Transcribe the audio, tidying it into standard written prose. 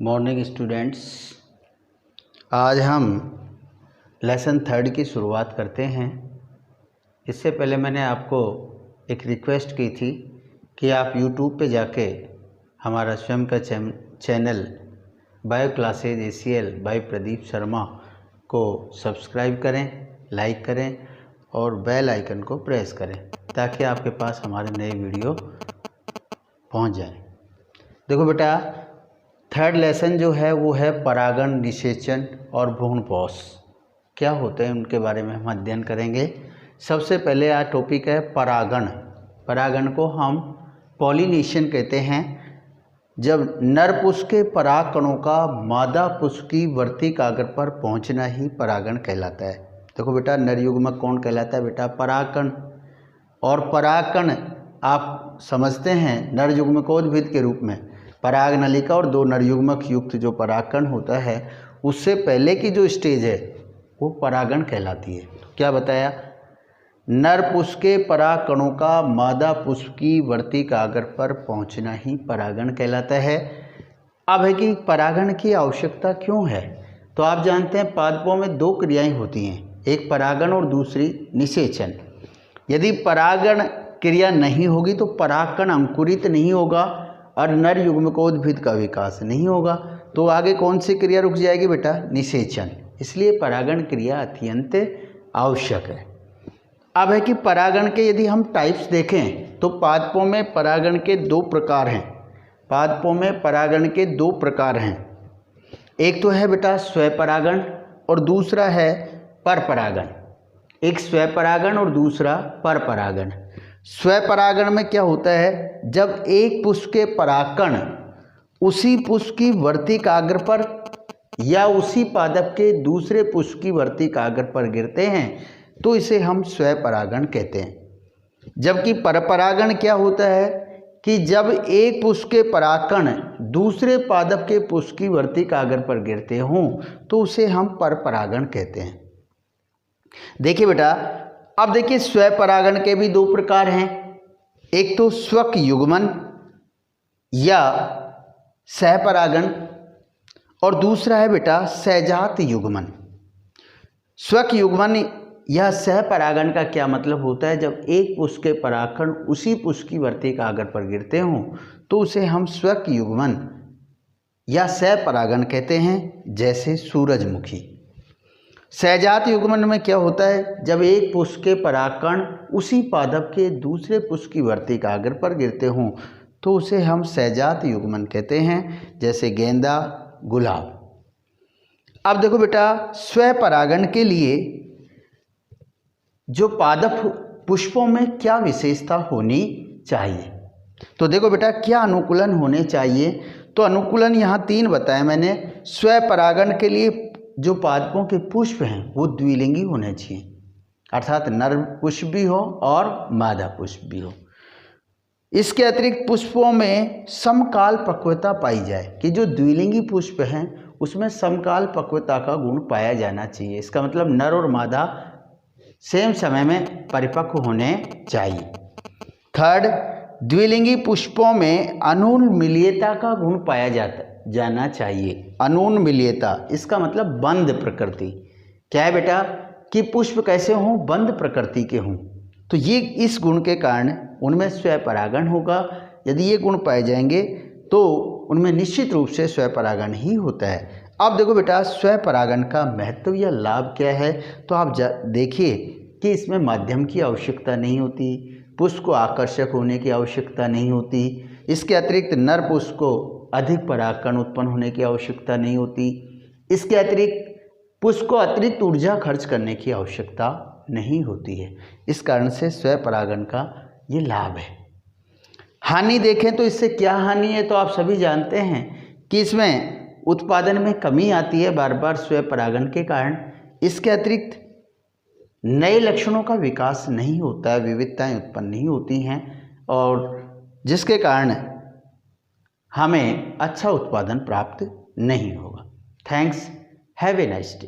Morning students, आज हम lesson 3 की शुरुआत करते हैं। इससे पहले मैंने आपको एक रिक्वेस्ट की थी कि आप YouTube पे जाके हमारा स्वयं का channel bio classes ACL by Pradeep Sharma को सब्सक्राइब करें, लाइक करें और बेल आइकन को प्रेस करें ताकि आपके पास हमारे नए वीडियो पहुंच जाए। देखो बेटा, 3rd लेसन जो है वो है परागण, निषेचन और भ्रूणपोष क्या होते हैं उनके बारे में हम अध्ययन करेंगे। सबसे पहले आज टॉपिक है परागण। परागण को हम पॉलिनेशन कहते हैं। जब नर पुष्प के पराग कणों का मादा पुष्प की वर्ती कागर पर पहुंचना ही परागण कहलाता है। देखो बेटा, नर युग्मक कौन कहलाता है बेटा? परागकण। और परागकण आप समझते हैं नर युग्मकोद्भिद के रूप में पराग नलिका और 2 नर युग्मक युक्त जो परागकण होता है उससे पहले की जो स्टेज है वो परागण कहलाती है। क्या बताया? नर पुष्प के पराग कणों का मादा पुष्प की वर्ती कागर पर पहुंचना ही परागण कहलाता है। अब है कि परागण की आवश्यकता क्यों है? तो आप जानते हैं पादपों में 2 क्रियाएं होती हैं, एक परागण और दूसरी निषेचन। यदि परागण क्रिया नहीं होगी तो परागकण अंकुरित नहीं होगा और नर युग्मकोद्भिद का विकास नहीं होगा। तो आगे कौन सी क्रिया रुक जाएगी बेटा? निषेचन। इसलिए परागण क्रिया अत्यंत आवश्यक है। अब है कि परागण के यदि हम टाइप्स देखें तो पादपों में परागण के 2 प्रकार हैं। पादपों में परागण के 2 प्रकार हैं। एक तो है बेटा स्वपरागण और दूसरा है परपरागण। एक स्वपरागण और दूसरा परपरागण। स्वपरागण में क्या होता है? जब एक पुष्प के परागकण उसी पुष्प की वर्ती कागर पर या उसी पादप के दूसरे पुष्प की वर्ती कागर पर गिरते हैं तो इसे हम स्वपरागण कहते हैं। जबकि परपरागण क्या होता है कि जब एक पुष्प के परागकण दूसरे पादप के पुष्प की वर्ती कागर पर गिरते हों तो उसे हम परपरागण कहते हैं। देखिए बेटा, अब देखिए स्वपरागण के भी 2 प्रकार हैं। एक तो स्वक युग्मन या सहपरागण और दूसरा है बेटा सहजात युग्मन। स्वक युग्मन या सहपरागण का क्या मतलब होता है? जब एक पुष्प के परागकण उसी पुष्प की वर्ती कागर पर गिरते हों तो उसे हम स्वक युग्मन या सहपरागण कहते हैं, जैसे सूरजमुखी। सहजात युग्मन में क्या होता है? जब एक पुष्प के परागकण उसी पादप के दूसरे पुष्प की वर्ती कागर पर गिरते हों तो उसे हम सहजात युग्मन कहते हैं, जैसे गेंदा, गुलाब। अब देखो बेटा, स्वपरागण के लिए जो पादप पुष्पों में क्या विशेषता होनी चाहिए? तो देखो बेटा, क्या अनुकूलन होने चाहिए? तो अनुकूलन यहाँ 3 बताए मैंने। स्वपरागण के लिए जो पादपों के पुष्प हैं वो द्विलिंगी होने चाहिए, अर्थात नर पुष्प भी हो और मादा पुष्प भी हो। इसके अतिरिक्त पुष्पों में समकाल पक्वता पाई जाए, कि जो द्विलिंगी पुष्प हैं उसमें समकाल पक्वता का गुण पाया जाना चाहिए। इसका मतलब नर और मादा सेम समय में परिपक्व होने चाहिए। 3rd, द्विलिंगी पुष्पों में अनुन्मीलियता का गुण पाया जाना चाहिए। अनुन्मीलियता इसका मतलब बंद प्रकृति। क्या है बेटा? कि पुष्प कैसे हों? बंद प्रकृति के हों। तो ये इस गुण के कारण उनमें स्वपरागण होगा। यदि ये गुण पाए जाएंगे तो उनमें निश्चित रूप से स्वपरागण ही होता है। अब देखो बेटा, स्वपरागण का महत्व या लाभ क्या है? तो आप देखिए कि इसमें माध्यम की आवश्यकता नहीं होती, पुष्प को आकर्षक होने की आवश्यकता नहीं होती। इसके अतिरिक्त नर पुष्प को अधिक परागकण उत्पन्न होने की आवश्यकता नहीं होती। इसके अतिरिक्त पुष्प को अतिरिक्त ऊर्जा खर्च करने की आवश्यकता नहीं होती है। इस कारण से स्वपरागण का ये लाभ है। हानि देखें तो इससे क्या हानि है? तो आप सभी जानते हैं कि इसमें उत्पादन में कमी आती है बार बार स्वपरागण के कारण। इसके अतिरिक्त नए लक्षणों का विकास नहीं होता है, विविधताएं उत्पन्न नहीं होती हैं और जिसके कारण हमें अच्छा उत्पादन प्राप्त नहीं होगा। Thanks, have a nice day.